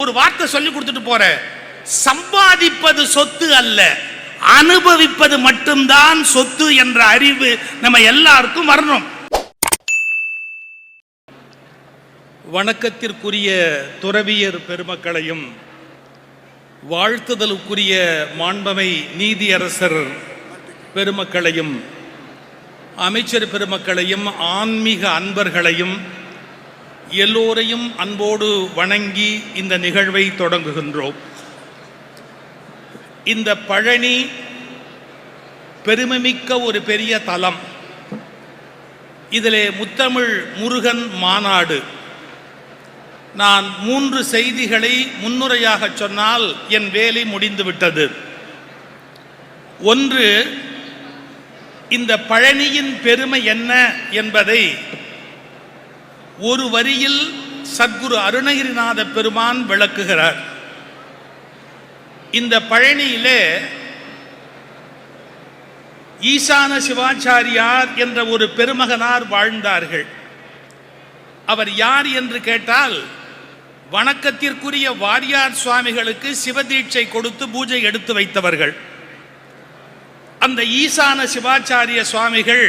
ஒரு வார்த்தை சொல்லி கொடுத்துட்டு போற. சம்பாதிப்பது சொத்து அல்ல, அனுபவிப்பது மட்டும்தான் சொத்து என்ற அறிவு நம்ம எல்லாருக்கும் வரணும். வணக்கத்திற்குரிய துறவியர் பெருமக்களையும் வாழ்த்துதலுக்குரிய மாண்பமை நீதியரசர் பெருமக்களையும் அமைச்சர் பெருமக்களையும் ஆன்மீக அன்பர்களையும் எல்லோரையும் அன்போடு வணங்கி இந்த நிகழ்வை தொடங்குகின்றோம். இந்த பழனி பெருமைமிக்க ஒரு பெரிய தலம். இதிலே முத்தமிழ் முருகன் மாநாடு. நான் 3 செய்திகளை முன்னுரையாக சொன்னால் என் வேலை முடிந்துவிட்டது. ஒன்று, இந்த பழனியின் பெருமை என்ன என்பதை ஒரு வரியில் சத்குரு அருணகிரிநாத பெருமான் விளக்குகிறார். இந்த பழனியிலே ஈசான சிவாச்சாரியார் என்ற ஒரு பெருமகனார் வாழ்ந்தார்கள். அவர் யார் என்று கேட்டால், வணக்கத்திற்குரிய வாரியார் சுவாமிகளுக்கு சிவதீட்சை கொடுத்து பூஜை எடுத்து வைத்தவர்கள். அந்த ஈசான சிவாச்சாரிய சுவாமிகள்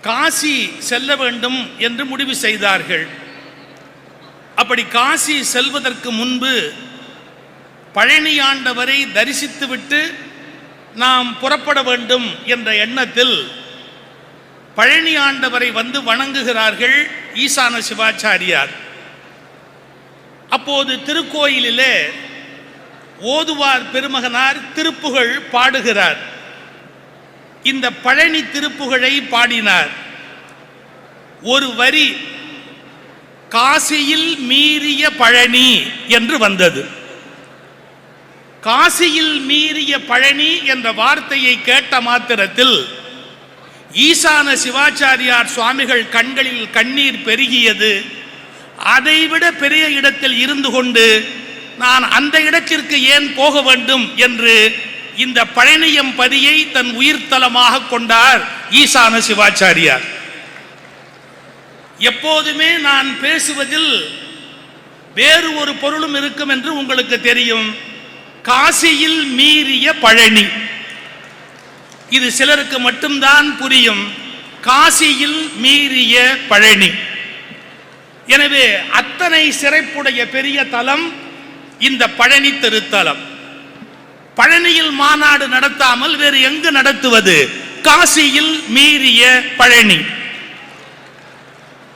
காசி செல்ல வேண்டும் என்று முடிவு செய்தார்கள். அப்படி காசி செல்வதற்கு முன்பு பழனி ஆண்டவரை தரிசித்துவிட்டு நாம் புறப்பட வேண்டும் என்ற எண்ணத்தில் பழனி ஆண்டவரை வந்து வணங்குகிறார்கள் ஈசான சிவாச்சாரியார். அப்போது திருக்கோயிலிலே ஓதுவார் பெருமகனார் திருப்புகழ் பாடுகிறார். இந்த பழனி திருப்புகழை பாடினார். ஒரு வரி காசியில் மீறிய பழனி என்று வந்தது. காசியில் மீறிய பழனி என்ற வார்த்தையை கேட்ட மாத்திரத்தில் ஈசான சிவாச்சாரியார் சுவாமிகள் கண்களில் கண்ணீர் பெருகியது. அதைவிட பெரிய இடத்தில் இருந்து கொண்டு நான் அந்த இடத்திற்கு ஏன் போக வேண்டும் என்று இந்த பழனியம் பதியை தன் உயிர்த்தலமாக கொண்டார் ஈசான சிவாச்சாரியார். எப்போதுமே நான் பேசுவதில் வேறு ஒரு பொருளும் இருக்கும் என்று உங்களுக்கு தெரியும். காசியில் மீறிய பழனி, இது சிலருக்கு மட்டும்தான் புரியும். காசியில் மீறிய பழனி. எனவே அத்தனை சிறப்புடைய பெரிய தலம் இந்த பழனி திருத்தலம். பழனியில் மாநாடு நடத்தாமல் வேறு எங்கு நடத்துவது? காசியில் மீறிய பழனி.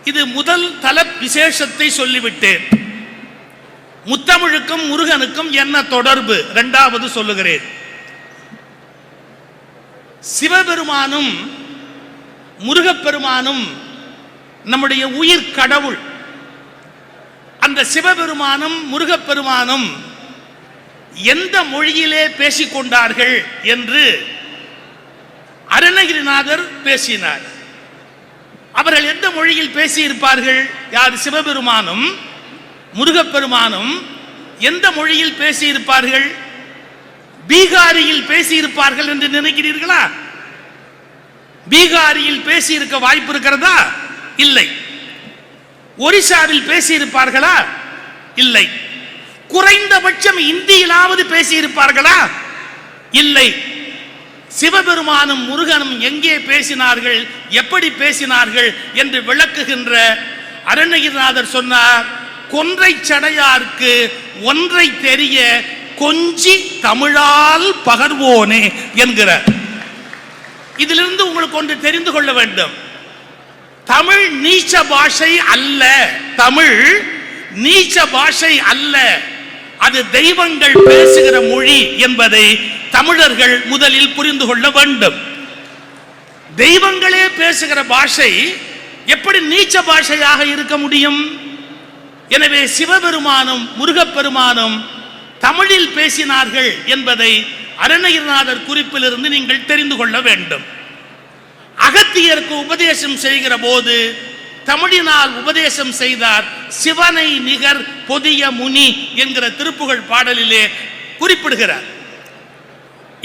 இது முதல் தல விசேஷத்தை சொல்லிவிட்டேன். முத்தமிழுக்கும் முருகனுக்கும் என்ன தொடர்பு? இரண்டாவது சொல்லுகிறேன். சிவபெருமானும் முருகப்பெருமானும் நம்முடைய உயிர் கடவுள். அந்த சிவபெருமானும் முருகப்பெருமானும் எந்த மொழியிலே பேசிக்கொண்டார்கள் என்று அருணகிரிநாதர் பேசினார். அவர்கள் எந்த மொழியில் பேசியிருப்பார்கள்? யார்? சிவபெருமானும் முருகப்பெருமானும் எந்த மொழியில் பேசியிருப்பார்கள்? பீகாரியில் பேசியிருப்பார்கள் என்று நினைக்கிறீர்களா? பீகாரியில் பேசியிருக்க வாய்ப்பு இருக்கிறதா? இல்லை. ஒரிசாவில் பேசியிருப்பார்களா? இல்லை. குறைந்தபட்சம் இந்தியிலாவது பேசியிருப்பார்களா? இல்லை. சிவபெருமானும் முருகனும் எங்கே பேசினார்கள், எப்படி பேசினார்கள் என்று விளக்குகின்ற அருணகிரிநாதர் சொன்னார், கொன்றை சடையார்க்கு ஒன்றை தெரிய கொஞ்சி தமிழால் பகர்வோனே என்கிறார். இதிலிருந்து உங்களுக்கு ஒன்று தெரிந்து கொள்ள வேண்டும். தமிழ் நீச்ச பாஷை அல்ல. தமிழ் நீச்ச பாஷை அல்ல. அது தெய்வங்கள் பேசுகிற மொழி என்பதை தமிழர்கள் முதலில் புரிந்து கொள்ள வேண்டும். தெய்வங்களே பேசுகிற பாஷை எப்படி நீச்ச பாஷையாக இருக்க முடியும்? எனவே சிவபெருமானும் முருகப்பெருமானும் தமிழில் பேசினார்கள் என்பதை அருணகிரிநாதர் குறிப்பிலிருந்து நீங்கள் தெரிந்து கொள்ள வேண்டும். அகத்தியருக்கு உபதேசம் செய்கிற போது தமிழினால் உபதேசம் செய்தார். சிவனை நிகர் பொதிய முனி என்கிற திருப்புகழ் பாடலிலே குறிப்பிடுகிறார்.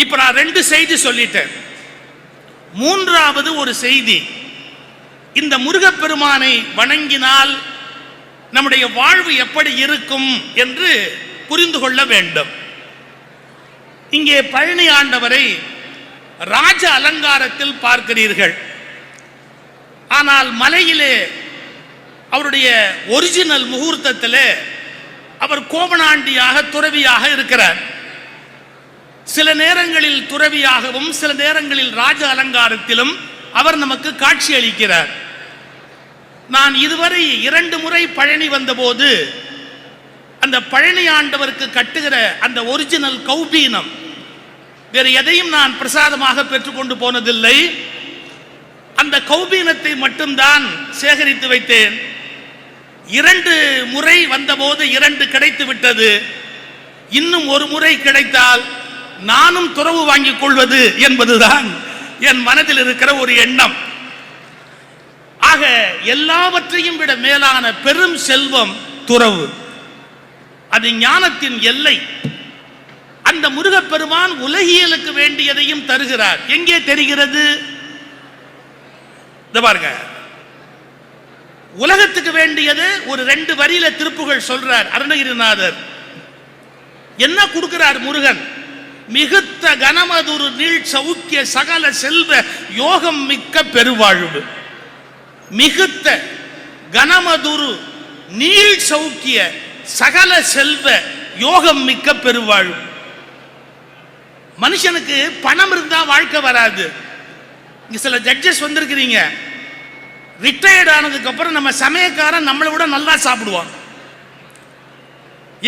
இப்ப நான் 2 செய்தி சொல்லிட்டேன். மூன்றாவது ஒரு செய்தி, இந்த முருகப்பெருமானை வணங்கினால் நம்முடைய வாழ்வு எப்படி இருக்கும் என்று புரிந்து கொள்ள வேண்டும். இங்கே பழனி ஆண்டவரை ராஜ அலங்காரத்தில் பார்க்கிறீர்கள். ஆனால் மலையிலே அவருடைய ஒரிஜினல் முகூர்த்தத்திலே அவர் கோவணாண்டியாக துறவியாக இருக்கிறார். சில நேரங்களில் துறவியாகவும் சில நேரங்களில் ராஜ அலங்காரத்திலும் அவர் நமக்கு காட்சி அளிக்கிறார். நான் இதுவரை 2 முறை பழனி வந்தபோது அந்த பழனி ஆண்டவருக்கு கட்டுகிற அந்த ஒரிஜினல் கௌபீனம் வேறு எதையும் நான் பிரசாதமாக பெற்றுக்கொண்டு போனதில்லை. அந்த கௌபீனத்தை மட்டும்தான் சேகரித்து வைத்தேன். 2 முறை வந்தபோது 2 கிடைத்து விட்டது. இன்னும் 1 முறை கிடைத்தால் நானும் துறவு வாங்கிக் கொள்வது என்பதுதான் என் மனதில் இருக்கிற ஒரு எண்ணம். ஆக எல்லாவற்றையும் விட மேலான பெரும் செல்வம் துறவு. அது ஞானத்தின் எல்லை. அந்த முருகப்பெருமான் உலகியலுக்கு வேண்டியதையும் தருகிறார். எங்கே தெரிகிறது? பாருங்க, உலகத்துக்கு வேண்டியது ஒரு 2 வரியில திருப்புகள் சொல்றார் அருணகிரிநாதர். என்ன கொடுக்கிறார் முருகன்? மிகுத்த கனமதுரு நீள் சௌக்கிய சகல செல்வ யோகம் மிக்க பெருவாழ்வு. மிகுத்த கனமதுரு நீள் சௌக்கிய சகல செல்வ யோகம் மிக்க பெருவாழ்வு. மனுஷனுக்கு பணம் இருந்தா வாழ்க்கை வராது. இங்க சில ஜட்ஜஸ் வந்திருக்கிறீங்க, ரிட்டையர்ட் ஆனதுக்கு அப்புறம் நம்ம சமயக்காரன் நம்மளை விட நல்லா சாப்பிடுவான்.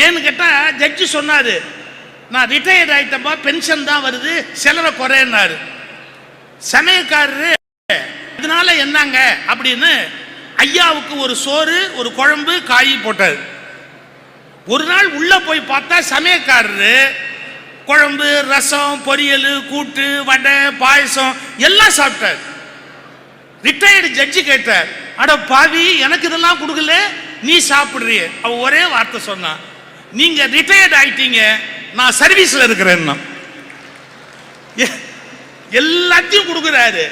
ஏன்னு கேட்டா ஜட்ஜி சொன்னாரு, நான் ரிட்டையர்ட் ஆயிட்டப்பா, பென்ஷன் தான் வருது, செலவை குறையினாரு. சமயக்காரரு இதனால என்னங்க அப்படின்னு ஐயாவுக்கு ஒரு சோறு ஒரு குழம்பு காய் போட்டாரு. ஒரு நாள் உள்ள போய் பார்த்தா சமயக்காரரு குழம்பு ரசம் பொரியல் கூட்டு வடை பாயசம் எல்லாம் சாப்பிட்டார். ரிட்டையர்டு ஜட்ஜி கேட்டார், அட பாவி, எனக்கு இதெல்லாம் கொடுக்கல, நீ சாப்பிடுறிய? அவ ஒரே வார்த்தை சொன்னான், நீங்க ரிட்டையர்ட் ஆயிட்டீங்க, நான் சர்வீஸ்ல இருக்கிறேன். எல்லாத்தையும் கொடுக்கிறாரு.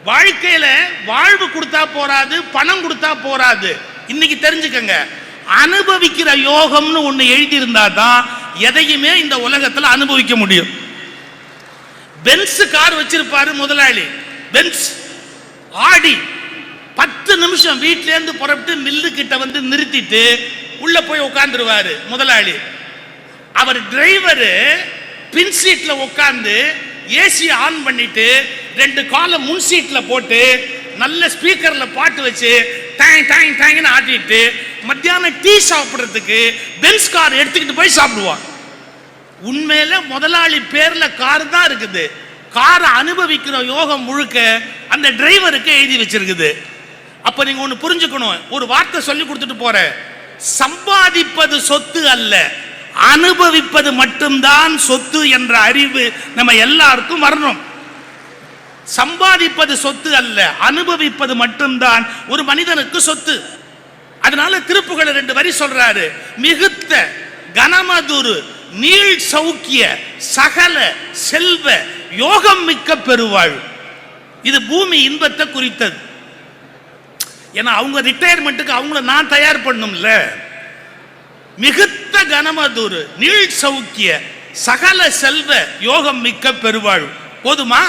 வாழ்க்கையில வாழ்வு கொடுத்தா போராது, பணம் கொடுத்தா போராது. இன்னைக்கு தெரிஞ்சுக்கங்க, அனுபவிக்கிற யோகம்னு ஒண்ணு எழுதி இருந்தா தான் எதையுமே இந்த உலகத்துல அனுபவிக்க முடியும். பென்ஸ் கார் வச்சிருப்பாரு முதலாளி, பென்ஸ் ஆடி 10 நிமிஷம் வீட்ல இருந்து புறப்பட்டு மில்லு கிட்ட வந்து நிறுத்திட்டு உள்ள போய் உட்கார்ந்துருவாரு முதலாளி. அவர் டிரைவர் பின் சீட்ல உட்கார்ந்து ஏசி ஆன் பண்ணிட்டு 2 காலை முன் சீட்ல போட்டு நல்ல ஸ்பீக்கர்ல பாட்டு வச்சு டாங் டாங் டாங்னு ஆட்டிட்டு மத்தியானம் டீ சாப்பிடுறதுக்கு பென்ஸ் கார் எடுத்துக்கிட்டு போய் சாப்பிடுவான். உண்மையில முதலாளி பேர்ல கார் தான் இருக்குது, காரை அனுபவிக்கிற யோகம் முழுக்க அந்த டிரைவருக்கு எழுதி வச்சிருக்குது. அப்ப நீங்க ஒண்ணு புரிஞ்சுக்கணும், ஒரு வார்த்தை சொல்லி கொடுத்துட்டு போற, சம்பாதிப்பது சொத்து அல்ல, அனுபவிப்பது மட்டும்தான் சொத்து என்ற அறிவு நம்ம எல்லாருக்கும் வரணும். சம்பாதிப்பது சொத்து அல்ல, அனுபவிப்பது மட்டும்தான் ஒரு மனிதனுக்கு சொத்து. அதனால திருப்புகழ் 2 வரி சொல்றாரு, மிகுத்த கனமதுரு நீள் சௌக்கிய சகல செல்வ யோகம் மிக்க பெருவாழ்வு. இது பூமி இன்பத்தை குறித்தது. ஏன்னா அவங்க ரிட்டையர்மெண்ட்டுக்கு அவங்கள நான் தயார் பண்ணும்ல. மிகுத்த கனமதுரு நீள் சௌக்கிய சகல செல்வ யோகம் மிக்க பெருவாழ்வு. போதுமா?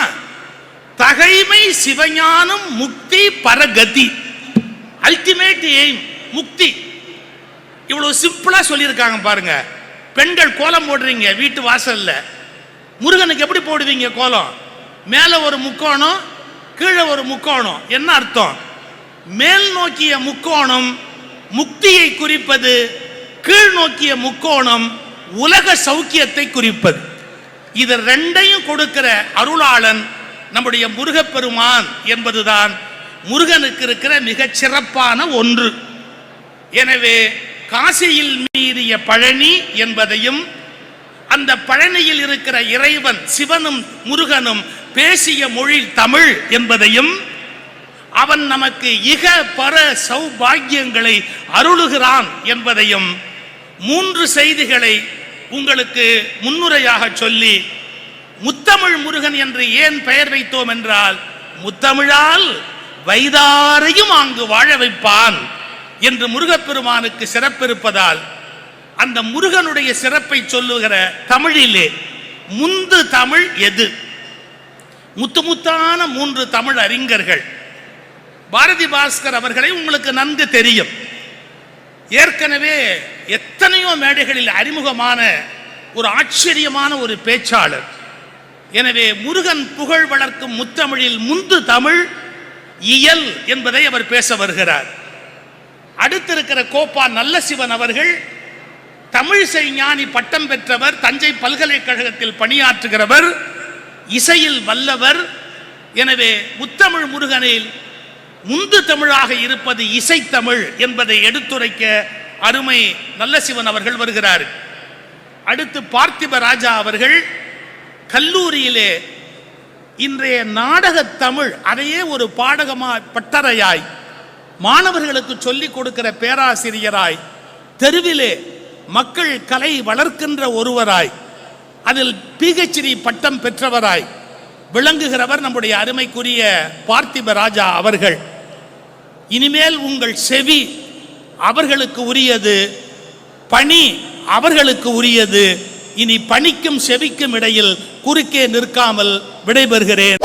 தகைமை சிவஞானம் முக்தி பரகதி, அல்டிமேட் எய்ம் முக்தி. இவ்வளவு சிம்பிளா சொல்லியிருக்காங்க பாருங்க. பெண்கள் கோலம் போடுறீங்க வீட்டு வாசல்ல, முருகனுக்கு எப்படி போடுவீங்க கோலம்? மேல ஒரு முக்கோணம், கீழே ஒரு முக்கோணம். என்ன அர்த்தம்? மேல் நோக்கிய முக்கோணம் முக்தியை குறிப்பது, கீழ் நோக்கிய முக்கோணம் உலக சௌக்கியத்தை குறிப்பது. இது 2ஐயும் கொடுக்கிற அருளாளன் நம்முடைய முருகப்பெருமான் என்பதுதான் முருகனுக்கு இருக்கிற மிகச் சிறப்பான ஒன்று. எனவே காசியில் மீறிய பழனி என்பதையும், அந்த பழனியில் இருக்கிற இறைவன் சிவனும் முருகனும் பேசிய மொழி தமிழ் என்பதையும், அவன் நமக்கு இக பர சௌபாகியங்களை அருளுகிறான் என்பதையும் 3 செய்திகளை உங்களுக்கு முன்னுரையாக சொல்லி, முத்தமிழ் முருகன் என்று ஏன் பெயர் வைத்தோம் என்றால், முத்தமிழால் வைதாரையும் அங்கு வாழ வைப்பான் என்று முருகப்பெருமானுக்கு சிறப்பிருப்பதால் அந்த முருகனுடைய சிறப்பை சொல்லுகிற தமிழிலே முந்து தமிழ் எது? முத்தான 3 தமிழ் அறிஞர்கள். பாரதி பாஸ்கர் அவர்களை உங்களுக்கு நன்கு தெரியும். ஏற்கனவே எத்தனையோ மேடைகளில் அறிமுகமான ஒரு ஆச்சரியமான ஒரு பேச்சாளர். எனவே முருகன் புகழ் வளர்க்கும் முத்தமிழில் முந்து தமிழ் இயல் என்பதை அவர் பேச வருகிறார். அடுத்திருக்கிற கோப்பா நல்லசிவன் அவர்கள் தமிழிசை ஞானி பட்டம் பெற்றவர், தஞ்சை பல்கலைக்கழகத்தில் பணியாற்றுகிறவர், இசையில் வல்லவர். எனவே முத்தமிழ் முருகனில் முந்து தமிழாக இருப்பது இசைத்தமிழ் என்பதை எடுத்துரைக்க அருமை நல்லசிவன் அவர்கள் வருகிறார். அடுத்து பார்த்திப ராஜா அவர்கள் கல்லூரியிலே இன்றைய நாடக தமிழ் அதையே ஒரு பாடகமாய் பட்டறையாய் மாணவர்களுக்கு சொல்லிக் கொடுக்கிற பேராசிரியராய் தெருவிலே மக்கள் கலை வளர்க்கின்ற ஒருவராய் அதில் PhD பட்டம் பெற்றவராய் விளங்குகிறவர் நம்முடைய அருமைக்குரிய பார்த்திப ராஜா அவர்கள். இனிமேல் உங்கள் செவி அவர்களுக்கு உரியது, பணி அவர்களுக்கு உரியது. இனி பணிக்கும் செவிக்கும் இடையில் குறுக்கே நிற்காமல் விடைபெறுகிறேன்.